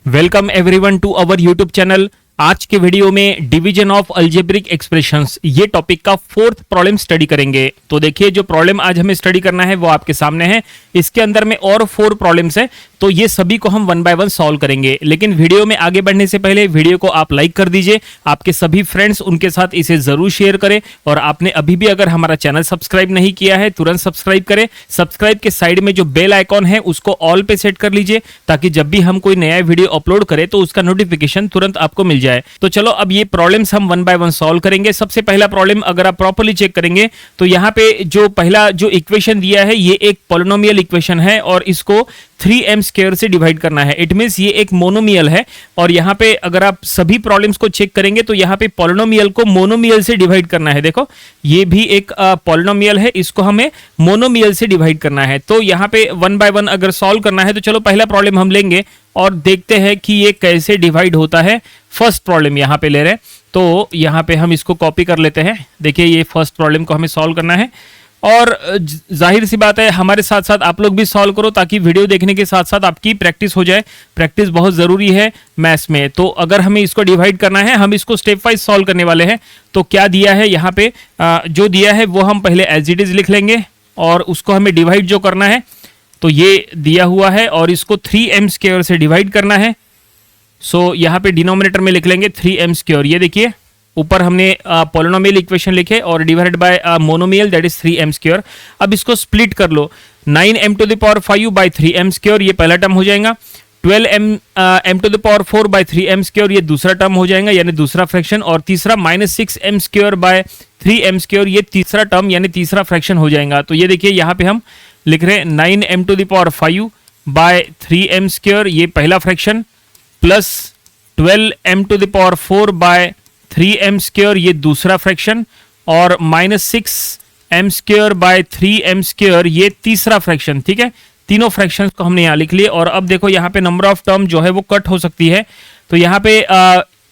Welcome everyone to our YouTube channel. आज के video में डिवीजन ऑफ अलजेब्रिक एक्सप्रेशंस ये टॉपिक का फोर्थ प्रॉब्लम स्टडी करेंगे। तो देखिए जो प्रॉब्लम आज हमें स्टडी करना है वो आपके सामने है। इसके अंदर में और 4 प्रॉब्लम्स है, तो ये सभी को हम 1 बाय 1 सॉल्व करेंगे। लेकिन वीडियो में आगे बढ़ने से पहले वीडियो को आप लाइक कर दीजिए, आपके सभी फ्रेंड्स उनके साथ इसे जरूर शेयर करें। और आपने अभी भी अगर हमारा चैनल सब्सक्राइब नहीं किया है तुरंत सब्सक्राइब करें। सब्सक्राइब के साइड में जो बेल आइकॉन है उसको ऑल पे सेट कर लीजिए, ताकि जब भी हम कोई नया वीडियो अपलोड करें तो उसका नोटिफिकेशन तुरंत आपको मिल जाए। तो चलो अब ये प्रॉब्लम्स हम 1 बाय 1 सॉल्व करेंगे। सबसे पहला प्रॉब्लम अगर आप प्रॉपर्ली चेक करेंगे तो यहाँ पे जो पहला जो इक्वेशन दिया है ये एक पॉलिनोमियल इक्वेशन है और इसको 3m² से डिवाइड करना है। इट मींस ये एक मोनोमियल है। और यहाँ पे अगर आप सभी प्रॉब्लम्स को चेक करेंगे तो यहाँ पे पॉलिनोमियल को मोनोमियल से डिवाइड करना है। देखो ये भी एक पॉलिनोमियल है, इसको हमें मोनोमियल से डिवाइड करना है। तो यहाँ पे 1 बाय 1 अगर सॉल्व करना है तो चलो पहला प्रॉब्लम हम लेंगे और देखते हैं कि ये कैसे डिवाइड होता है। फर्स्ट प्रॉब्लम यहाँ पे ले रहे हैं, तो यहाँ पे हम इसको कॉपी कर लेते हैं। देखिए ये फर्स्ट प्रॉब्लम को हमें सॉल्व करना है और जाहिर सी बात है हमारे साथ साथ आप लोग भी सॉल्व करो, ताकि वीडियो देखने के साथ साथ आपकी प्रैक्टिस हो जाए। प्रैक्टिस बहुत ज़रूरी है मैथ्स में। तो अगर हमें इसको डिवाइड करना है, हम इसको स्टेप वाइज सॉल्व करने वाले हैं। तो क्या दिया है यहाँ पे, जो दिया है वो हम पहले एज इट इज लिख लेंगे और उसको हमें डिवाइड जो करना है तो ये दिया हुआ है और इसको 3m² से डिवाइड करना है। सो यहाँ पे डिनोमिनेटर में लिख लेंगे 3m²। ये देखिए ऊपर हमने पॉलिनोमियल इक्वेशन लिखे और divided by monomial that is 3m²। अब इसको स्प्लिट कर लो, 9m⁵ बाय 3m², ये पहला टर्म हो जाएगा। 12m⁴ बाय 3m², ये दूसरा टर्म हो जाएगा यानी दूसरा फ्रैक्शन। और तीसरा -6m² बाय 3m², ये तीसरा टर्म यानी तीसरा फ्रैक्शन हो जाएगा। तो ये देखिए यहाँ पे हम लिख रहे हैं 9m⁵ बाय 3m², ये पहला fraction, plus 12m⁴ bye 3m², ये दूसरा फ्रैक्शन, और -6m² बाय 3m², ये तीसरा फ्रैक्शन। ठीक है, तीनों फ्रैक्शंस को हमने यहाँ लिख लिए। और अब देखो यहाँ पे नंबर ऑफ टर्म जो है वो कट हो सकती है। तो यहाँ पे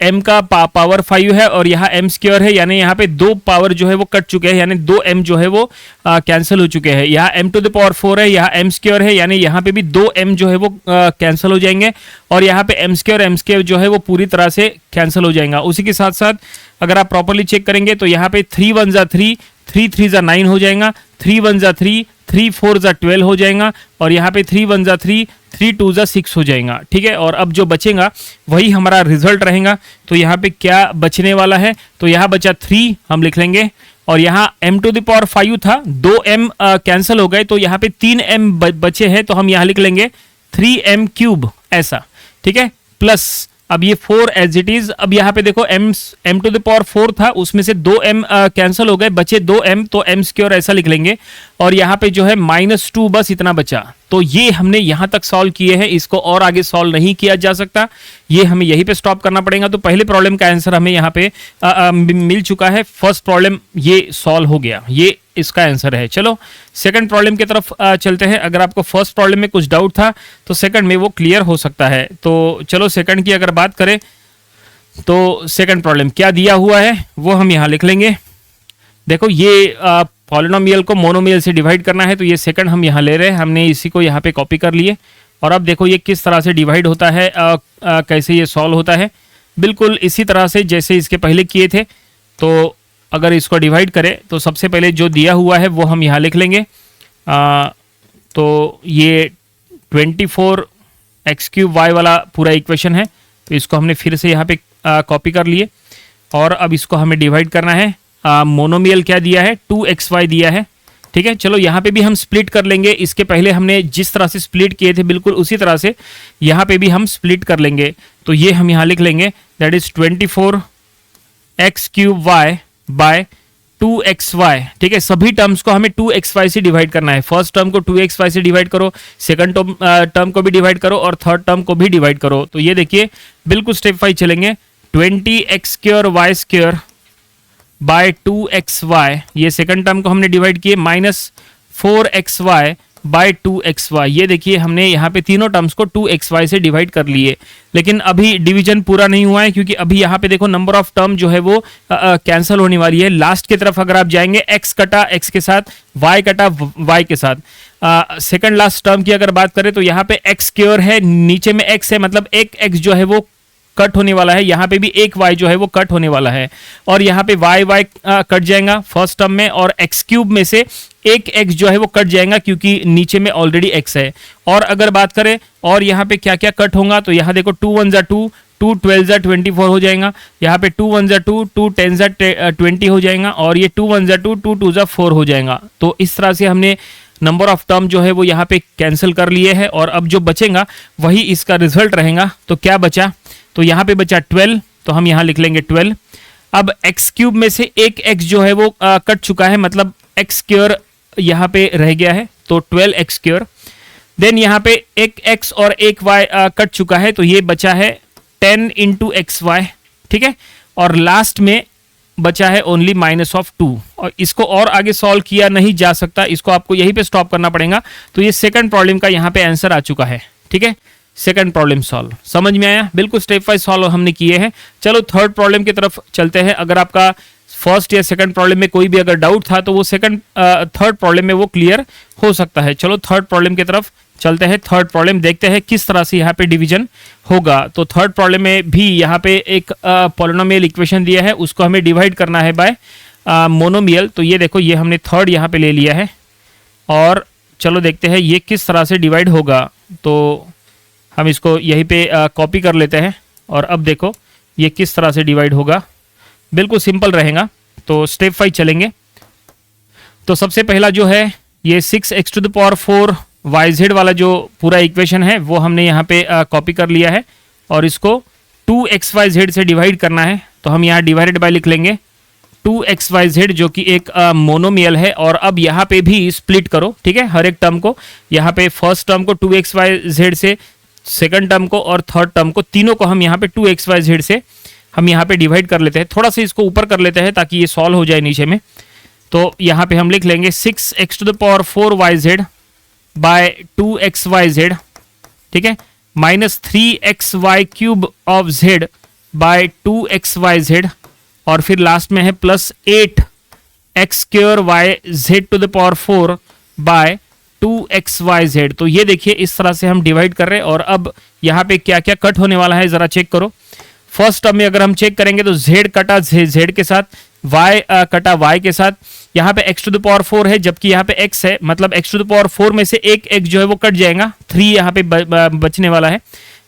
m का पावर 5 है और यहाँ m² है, यानी यहाँ पे 2 पावर जो है वो कट चुके हैं, यानी 2m जो है वो कैंसिल हो चुके हैं। यहाँ m⁴ है, यहाँ m² है, यानी यहाँ पे भी 2m जो है वो कैंसिल हो जाएंगे। और यहाँ पे m² जो है वो पूरी तरह से कैंसिल हो जाएगा। उसी के साथ साथ अगर आप प्रॉपरली चेक करेंगे तो यहाँ पे 3 1 जा 3, 3 3 जा 9 हो जाएगा, 3 1 जा 3, 3 4 जा 12 हो जाएगा, और यहाँ पे 3 1 जा 3, 3 2 जा 6 हो जाएगा। ठीक है, और अब जो बचेगा वही हमारा रिजल्ट रहेगा। तो यहाँ पे क्या बचने वाला है, तो यहाँ बचा 3 हम लिख लेंगे, और यहाँ m⁵ था, 2m कैंसिल हो गए, तो यहाँ पे 3m बचे हैं, तो हम यहाँ लिख लेंगे 3m³ ऐसा। ठीक है, प्लस अब ये 4 एज इट इज। अब यहाँ पे देखो m⁴ था, उसमें से 2m कैंसिल हो गए, बचे 2m, तो m² ऐसा लिख लेंगे। और यहाँ पे जो है -2 बस इतना बचा। तो ये हमने यहाँ तक सॉल्व किए हैं, इसको और आगे सॉल्व नहीं किया जा सकता, ये हमें यहीं पे स्टॉप करना पड़ेगा। तो पहले प्रॉब्लम का आंसर हमें यहाँ पे मिल चुका है। फर्स्ट प्रॉब्लम ये सॉल्व हो गया, ये इसका आंसर है। चलो सेकंड प्रॉब्लम की तरफ चलते हैं। अगर आपको फर्स्ट प्रॉब्लम में कुछ डाउट था तो सेकंड में वो क्लियर हो सकता है। तो चलो सेकंड की अगर बात करें तो सेकंड प्रॉब्लम क्या दिया हुआ है वो हम यहाँ लिख लेंगे। देखो ये पॉलिनोमियल को मोनोमियल से डिवाइड करना है, तो ये सेकंड हम यहाँ ले रहे हैं। हमने इसी को यहाँ पे कॉपी कर लिए और अब देखो ये किस तरह से डिवाइड होता है, कैसे ये सॉल्व होता है। बिल्कुल इसी तरह से जैसे इसके पहले किए थे। तो अगर इसको डिवाइड करें तो सबसे पहले जो दिया हुआ है वो हम यहाँ लिख लेंगे। तो ये 24x³ वाला पूरा इक्वेशन है, तो इसको हमने फिर से यहाँ पे कॉपी कर लिए और अब इसको हमें डिवाइड करना है। मोनोमियल क्या दिया है, 2xy दिया है। ठीक है, चलो यहाँ पे भी हम स्प्लिट कर लेंगे। इसके पहले हमने जिस तरह से स्प्लिट किए थे बिल्कुल उसी तरह से यहाँ पे भी हम स्प्लिट कर लेंगे। तो ये हम यहाँ लिख लेंगे that is 24x³ bye 2xy। ठीक है, सभी टर्म्स को हमें 2xy से डिवाइड करना है। फर्स्ट टर्म को 2xy से डिवाइड करो, सेकंड टर्म को भी डिवाइड करो और थर्ड टर्म को भी डिवाइड करो। तो ये देखिए बिल्कुल स्टेप वाइज चलेंगे। 20x² बाय 2xy, ये सेकंड टर्म को हमने डिवाइड किए, -4xy बाय 2xy। ये देखिए हमने यहाँ पे तीनों टर्म्स को 2xy से डिवाइड कर लिए, लेकिन अभी डिवीजन पूरा नहीं हुआ है क्योंकि अभी यहाँ पे देखो नंबर ऑफ टर्म जो है वो कैंसिल होने वाली है। लास्ट की तरफ अगर आप जाएंगे x कटा x के साथ, y कटा y के साथ। सेकंड लास्ट टर्म की अगर बात करें तो यहाँ पे x स्क्वायर है, नीचे में x है, मतलब एक x जो है वो कट होने वाला है, यहाँ पे भी एक y जो है वो कट होने वाला है, और यहाँ पे y कट जाएगा फर्स्ट टर्म में, और x क्यूब में से एक x जो है वो कट जाएगा क्योंकि नीचे में ऑलरेडी x है। और अगर बात करें और यहाँ पे क्या क्या कट होगा, तो यहाँ देखो 2 1 2, 2 12 24 हो जाएगा, यहाँ पे 2 1 2, 2 10 20 हो जाएगा, और ये 2 1 2, 2 2 4 हो जाएगा। तो इस तरह से हमने नंबर ऑफ टर्म जो है वो यहाँ पे कैंसिल कर लिए हैं, और अब जो बचेगा वही इसका रिजल्ट रहेगा। तो क्या बचा, तो यहाँ पे बचा 12, तो हम यहाँ लिख लेंगे 12। अब x क्यूब में से एक x जो है वो कट चुका है, मतलब x स्क्वायर यहाँ पे रह गया है, तो 12x स्क्वायर। देन यहाँ पे एक x और एक y कट चुका है, तो ये बचा है 10 इंटू XY, ठीक है। और लास्ट में बचा है ओनली -2, और इसको और आगे सॉल्व किया नहीं जा सकता, इसको आपको यहीं पे स्टॉप करना पड़ेगा। तो ये सेकंड प्रॉब्लम का यहाँ पे आंसर आ चुका है, ठीक है। सेकंड प्रॉब्लम सॉल्व समझ में आया, बिल्कुल स्टेप वाइज सॉल्व हमने किए हैं। चलो थर्ड प्रॉब्लम की तरफ चलते हैं। अगर आपका फर्स्ट या सेकंड प्रॉब्लम में कोई भी अगर डाउट था तो वो थर्ड प्रॉब्लम में वो क्लियर हो सकता है। चलो थर्ड प्रॉब्लम की तरफ चलते हैं। थर्ड प्रॉब्लम देखते हैं किस तरह से यहाँ पे डिवीजन होगा। तो थर्ड प्रॉब्लम में भी यहाँ पे एक पॉलिनोमियल इक्वेशन दिया है, उसको हमें डिवाइड करना है बाय मोनोमियल। तो ये देखो, ये हमने थर्ड यहाँ पे ले लिया है, और चलो देखते हैं ये किस तरह से डिवाइड होगा। तो हम इसको यहीं पे कॉपी कर लेते हैं, और अब देखो ये किस तरह से डिवाइड होगा, बिल्कुल सिंपल रहेगा। तो स्टेप वाइज चलेंगे। तो सबसे पहला जो है ये 6x⁴ yz वाला जो पूरा इक्वेशन है वो हमने यहाँ पे कॉपी कर लिया है, और इसको 2xyz से डिवाइड करना है। तो हम यहाँ डिवाइडेड बाय लिख लेंगे 2xyz, जो कि एक मोनोमियल है। और अब यहाँ पे भी स्प्लिट करो, ठीक है, हर एक टर्म को। यहाँ पे फर्स्ट टर्म को 2xyz से, सेकंड टर्म को और थर्ड टर्म को, तीनों को हम यहाँ पे 2xyz से हम यहाँ पे डिवाइड कर लेते हैं। थोड़ा सा इसको ऊपर कर लेते हैं ताकि ये सॉल्व हो जाए नीचे में। तो यहाँ पे हम लिख लेंगे 6x⁴ yz बाय 2xyz, ठीक है, -3xy³ of z bye 2xyz, और फिर लास्ट में है +8x² yz⁴ बाय 2xyz। तो ये देखिए इस तरह से हम डिवाइड कर रहे हैं। और अब यहाँ पे क्या क्या कट होने वाला है जरा चेक करो। फर्स्ट टर्म में अगर हम चेक करेंगे तो z कटा z के साथ, y कटा y के साथ, यहाँ पे x⁴ है जबकि यहाँ पे x है, मतलब x⁴ में से एक x जो है वो कट जाएगा, 3 यहाँ पे बचने वाला है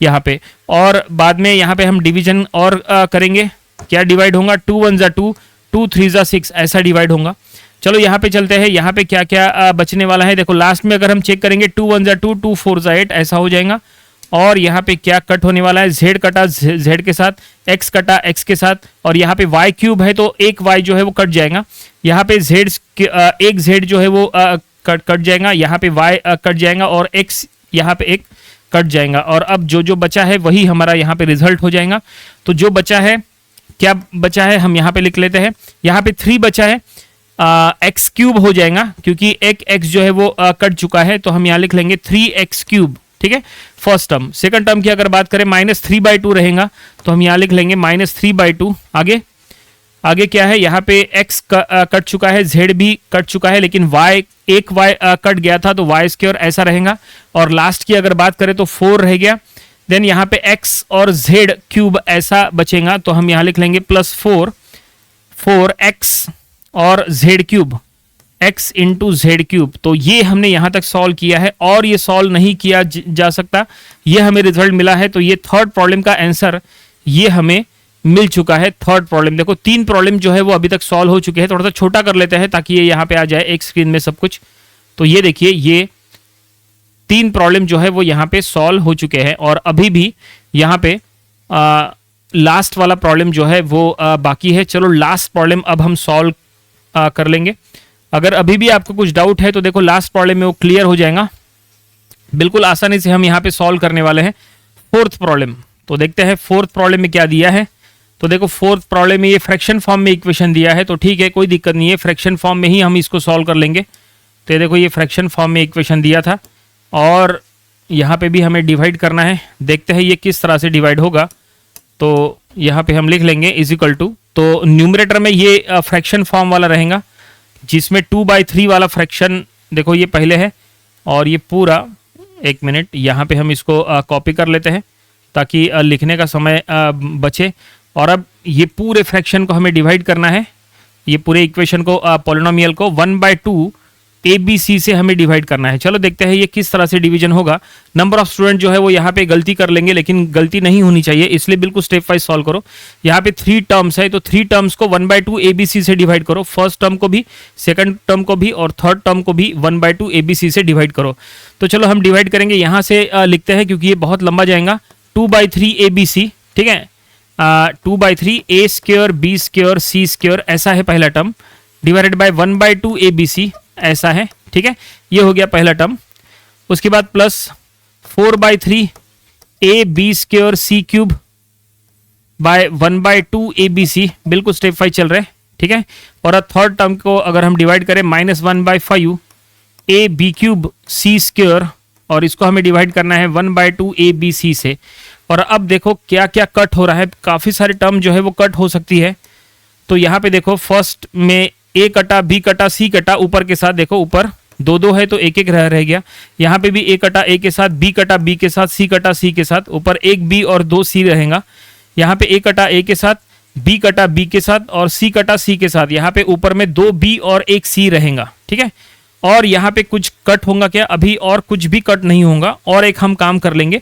यहाँ पे। और बाद में यहाँ पे हम डिवीजन और करेंगे। क्या डिवाइड होगा, 2 1 2, 2 3 6, ऐसा डिवाइड होगा। चलो यहाँ पे चलते हैं, यहाँ पे क्या क्या बचने वाला है। देखो लास्ट में अगर हम चेक करेंगे 2 1 2, 2 4 8, ऐसा हो जाएगा। और यहाँ पे क्या कट होने वाला है, z कटा z के साथ, x कटा x के साथ, और यहाँ पे y³ है तो एक y जो है वो कट जाएगा। यहाँ पे एक z जो है वो कट जाएगा, यहाँ पे y कट जाएगा, और x यहाँ पे एक कट जाएगा। और अब जो जो बचा है वही हमारा यहाँ पे रिजल्ट हो जाएगा। तो जो बचा है, क्या बचा है, हम यहाँ पे लिख लेते हैं। यहाँ पे 3 बचा है, x³ हो जाएगा क्योंकि एक x जो है वो कट चुका है, तो हम यहाँ लिख लेंगे 3x³, ठीक है, फर्स्ट टर्म। सेकंड टर्म की अगर बात करें -3/2 रहेगा, तो हम यहाँ लिख लेंगे -3/2। आगे क्या है, यहाँ पे x कट चुका है, z भी कट चुका है, लेकिन एक y कट गया था तो y² ऐसा रहेगा। और लास्ट की अगर बात करें तो 4 रह गया। देन यहाँ पे x और z³ ऐसा बचेगा, तो हम यहाँ लिख लेंगे +4x और z³ x इंटू z³। तो ये हमने यहाँ तक सॉल्व किया है, और ये सॉल्व नहीं किया जा सकता। ये हमें रिजल्ट मिला है, तो ये थर्ड प्रॉब्लम का आंसर ये हमें मिल चुका है। थर्ड प्रॉब्लम देखो, 3 प्रॉब्लम जो है वो अभी तक सॉल्व हो चुके हैं। थोड़ा सा छोटा कर लेते हैं ताकि ये यहाँ पे आ जाए एक स्क्रीन में सब कुछ। तो ये देखिए, ये 3 प्रॉब्लम जो है वो यहाँ पे सॉल्व हो चुके हैं, और अभी भी यहाँ पे लास्ट वाला प्रॉब्लम जो है वो बाकी है। चलो लास्ट प्रॉब्लम अब हम सॉल्व कर लेंगे। अगर अभी भी आपको कुछ डाउट है तो देखो लास्ट प्रॉब्लम में वो क्लियर हो जाएगा, बिल्कुल आसानी से हम यहाँ पे सॉल्व करने वाले हैं। फोर्थ प्रॉब्लम, तो देखते हैं फोर्थ प्रॉब्लम में क्या दिया है। तो देखो फोर्थ प्रॉब्लम में ये फ्रैक्शन फॉर्म में इक्वेशन दिया है, तो ठीक है, कोई दिक्कत नहीं है, फ्रैक्शन फॉर्म में ही हम इसको सॉल्व कर लेंगे। तो ये देखो ये फ्रैक्शन फॉर्म में इक्वेशन दिया था और यहाँ पे भी हमें डिवाइड करना है। देखते हैं ये किस तरह से डिवाइड होगा। तो यहाँ पे हम लिख लेंगे इज इक्वल टू, तो न्यूमरेटर में ये फ्रैक्शन फॉर्म वाला रहेगा जिसमें 2/3 वाला फ्रैक्शन देखो ये पहले है और ये पूरा, एक मिनट यहाँ पे हम इसको कॉपी कर लेते हैं ताकि लिखने का समय बचे। और अब ये पूरे फ्रैक्शन को हमें डिवाइड करना है, ये पूरे इक्वेशन को पॉलिनोमियल को 1/2 ABC से हमें डिवाइड करना है। चलो देखते हैं ये किस तरह से डिवीजन होगा। नंबर ऑफ स्टूडेंट जो है वो यहाँ पे गलती कर लेंगे, लेकिन गलती नहीं होनी चाहिए, इसलिए बिल्कुल स्टेप वाइज सॉल्व करो। यहाँ पे 3 टर्म्स है तो 3 टर्म्स को 1/2 ABC से डिवाइड करो। फर्स्ट टर्म को भी, सेकंड टर्म को भी और थर्ड टर्म को भी 1/2 ABC से डिवाइड करो। तो चलो हम डिवाइड करेंगे, यहाँ से लिखते हैं क्योंकि ये बहुत लंबा जाएगा। 2/3 ABC, ठीक है, 2/3 A square B square C square ऐसा है पहला टर्म, डिवाइडेड बाय 1/2 ABC ऐसा है, ठीक है, ये हो गया पहला टर्म। उसके बाद plus 4/3 AB square C cube by 1/2 ABC, बिल्कुल स्टेप 5 चल रहे हैं, ठीक है। और थर्ड टर्म को अगर हम डिवाइड करें -1/5 AB क्यूब C स्क्वायर, और इसको हमें डिवाइड करना है 1/2 ABC से। और अब देखो क्या क्या कट हो रहा है, काफी सारे टर्म जो है वो कट हो सकती है। तो यहाँ पे देखो फर्स्ट में A कटा, B कटा, C कटा, ऊपर के साथ देखो ऊपर 2-2 है तो 1-1 रह गया। यहाँ पे भी A कटा A के साथ, B कटा B के साथ, C कटा C के साथ, ऊपर 1 B और 2 C रहेगा। यहाँ पे A कटा A के साथ, B कटा B के साथ और C कटा C के साथ, यहाँ पे ऊपर में 2 B और 1 C रहेगा, ठीक है। और यहाँ पे कुछ कट होगा क्या, अभी और कुछ भी कट नहीं होगा। और एक हम काम कर लेंगे,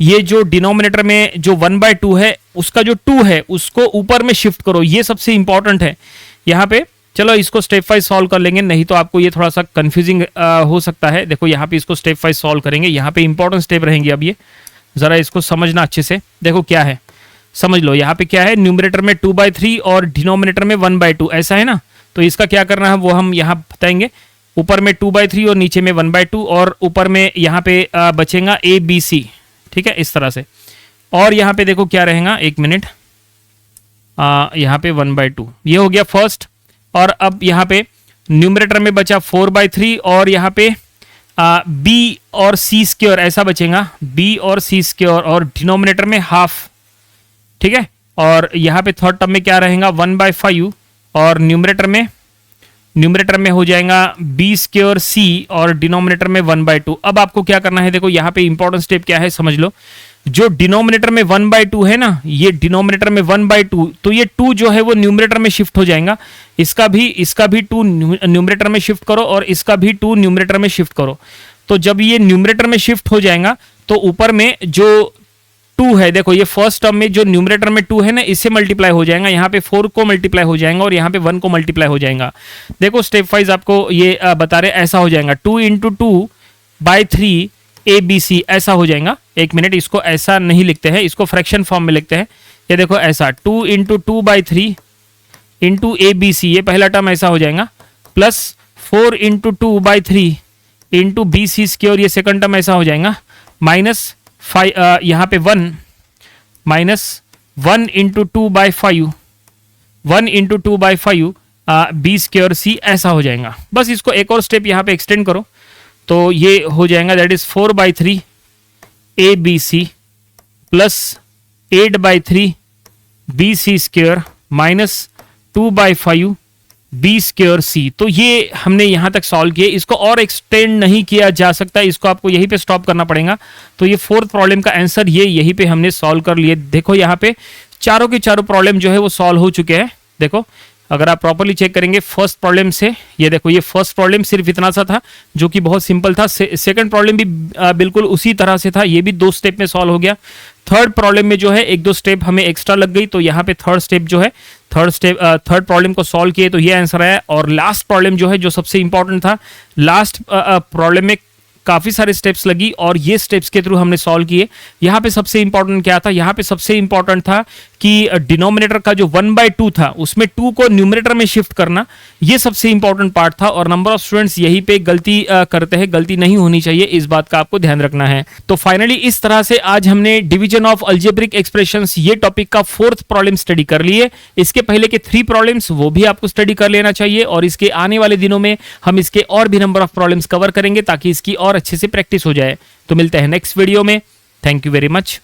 ये जो डिनोमिनेटर में जो 1/2 है उसका जो 2 है उसको ऊपर में शिफ्ट करो, ये सबसे इंपॉर्टेंट है यहाँ पे। चलो इसको स्टेप वाइज सॉल्व कर लेंगे, नहीं तो आपको ये थोड़ा सा कंफ्यूजिंग हो सकता है। देखो यहाँ पे इसको स्टेप वाइज सॉल्व करेंगे, यहाँ पे इंपॉर्टेंट स्टेप रहेंगे। अब ये जरा इसको समझना अच्छे से, देखो क्या है समझ लो। यहाँ पे क्या है, न्यूमरेटर में 2/3 और डिनोमिनेटर में 1/2 ऐसा है ना। तो इसका क्या करना है वो हम यहाँ बताएंगे। ऊपर में 2/3 और नीचे में 1/2 और ऊपर में यहाँ पे बचेगा ABC, ठीक है, इस तरह से। और यहाँ पे देखो क्या रहेगा, एक मिनट, यहाँ पे 1/2 ये हो गया फर्स्ट। और अब यहाँ पे न्यूमरेटर में बचा 4/3 और यहाँ पे B और C स्क्वायर ऐसा बचेगा, B और C स्क्वायर, और डिनोमिनेटर में हाफ, ठीक है। और यहाँ पे थर्ड टर्म में क्या रहेगा 1/5 और न्यूमरेटर में हो जाएगा B स्क्वायर C और डिनोमिनेटर में 1/2। अब आपको क्या करना है, देखो यहाँ पे इंपॉर्टेंट स्टेप क्या है समझ लो। जो डिनोमिनेटर में 1/2 है ना, ये डिनोमिनेटर में 1/2, तो ये 2 जो है वो न्यूमरेटर में शिफ्ट हो जाएगा। इसका भी 2 न्यूमरेटर में शिफ्ट करो और इसका भी 2 न्यूमरेटर में शिफ्ट करो। तो जब ये न्यूमरेटर में शिफ्ट हो जाएगा तो ऊपर में जो 2 है, देखो ये फर्स्ट टर्म में जो न्यूमरेटर में 2 है ना, इससे मल्टीप्लाई हो जाएगा, यहाँ पे 4 को मल्टीप्लाई हो जाएगा और यहाँ पे 1 को मल्टीप्लाई हो जाएगा। देखो स्टेप वाइज आपको ये बता रहे, ऐसा हो जाएगा 2 × 2/3 ABC ऐसा हो जाएगा। एक मिनट, इसको ऐसा नहीं लिखते हैं, इसको फ्रैक्शन फॉर्म में लिखते हैं। ये देखो ऐसा 2 × 2/3 × ABC, ये पहला टर्म ऐसा हो जाएगा, प्लस 4 × 2/3 × BC स्क्वायर, ये सेकंड टर्म ऐसा हो जाएगा, माइनस 5 यहाँ पे 1 × 2/5 B स्क्वायर C ऐसा हो जाएगा। बस इसको एक और स्टेप यहाँ पे एक्सटेंड करो तो ये हो जाएगा, that is 4/3 ABC plus 8/3 BC square minus 2/5 B square C। तो ये हमने यहाँ तक सॉल्व किए, इसको और एक्सटेंड नहीं किया जा सकता, इसको आपको यहीं पे स्टॉप करना पड़ेगा। तो ये फोर्थ प्रॉब्लम का आंसर ये यहीं पे हमने सॉल्व कर लिए। देखो यहाँ पे चारों के चारों प्रॉब्लम जो है वो सॉल्व हो चुके हैं। देखो अगर आप प्रॉपर्ली चेक करेंगे फर्स्ट प्रॉब्लम से, ये देखो ये फर्स्ट प्रॉब्लम सिर्फ इतना सा था जो कि बहुत सिंपल था। सेकंड प्रॉब्लम भी बिल्कुल उसी तरह से था, ये भी 2 स्टेप में सॉल्व हो गया। थर्ड प्रॉब्लम में जो है 1-2 स्टेप हमें एक्स्ट्रा लग गई, तो यहाँ पे थर्ड स्टेप जो है थर्ड प्रॉब्लम को सॉल्व किए तो ये आंसर आया। और लास्ट प्रॉब्लम जो है जो सबसे इंपॉर्टेंट था, लास्ट प्रॉब्लम में काफी सारे स्टेप्स लगी और ये स्टेप्स के थ्रू हमने सॉल्व किए। यहाँ पे सबसे इंपॉर्टेंट क्या था, यहाँ पे सबसे इंपॉर्टेंट था कि डिनोमिनेटर का जो 1/2 था उसमें 2 को न्यूमरेटर में शिफ्ट करना, ये सबसे इंपॉर्टेंट पार्ट था और नंबर ऑफ स्टूडेंट्स यहीं पे गलती करते हैं। गलती नहीं होनी चाहिए, इस बात का आपको ध्यान रखना है। तो फाइनली इस तरह से आज हमने डिवीजन ऑफ अलजेब्रिक एक्सप्रेशंस ये टॉपिक का 4th प्रॉब्लम स्टडी कर लिए। इसके पहले के 3 प्रॉब्लम्स वो भी आपको स्टडी कर लेना चाहिए और इसके आने वाले दिनों में हम इसके और भी नंबर ऑफ प्रॉब्लम्स कवर करेंगे ताकि इसकी और अच्छे से प्रैक्टिस हो जाए। तो मिलते हैं नेक्स्ट वीडियो में। Thank you very much.